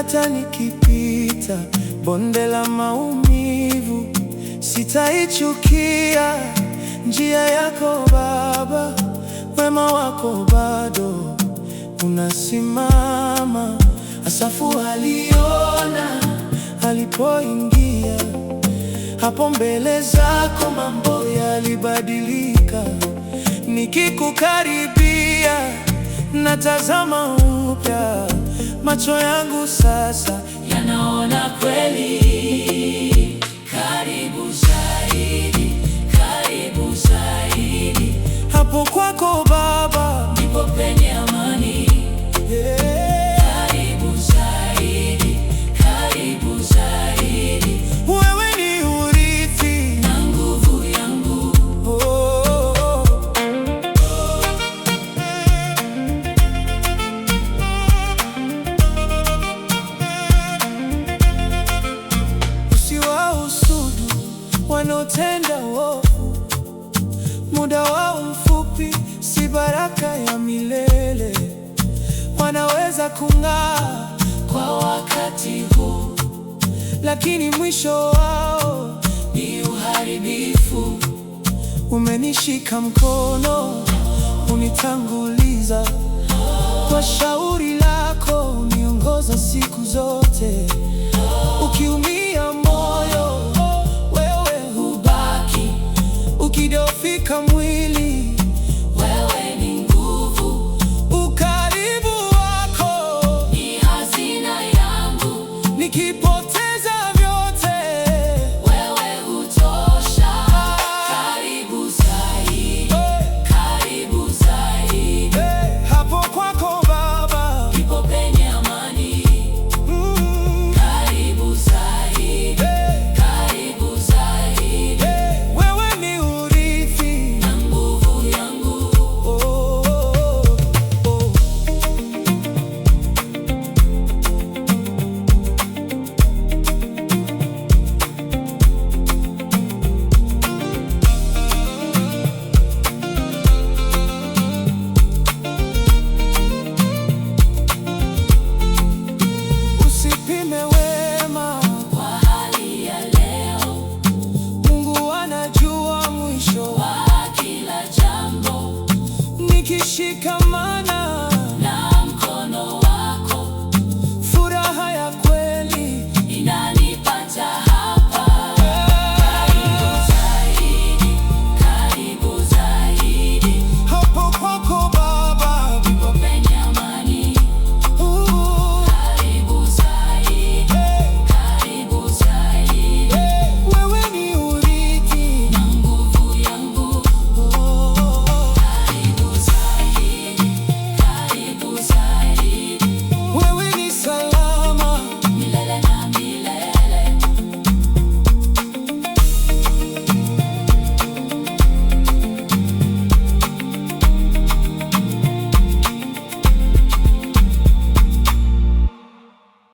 hata nikipita bonde la maumivu, sitaichukia njia yako Baba. Wema wako bado unasimama. Asafu aliona alipoingia hapo mbele zako, mambo yalibadilika. Nikikukaribia natazama upya, macho yangu sasa yanaona kweli. Karibu zaidi, karibu zaidi. Hapo kwako Baba ndipo penye amani. Karibu zaidi, karibu zaidi. Wewe ni urithi na nguvu yangu. Usiwahusudu wanaotenda uovu, muda wao mfupi, si baraka ya milele. Wanaweza kung'aa Kwa wakati huu, lakini mwisho wao ni uharibifu. Umenishika mkono, unitanguliza kwa shauri lako, uniongoza siku zote. Ukiumia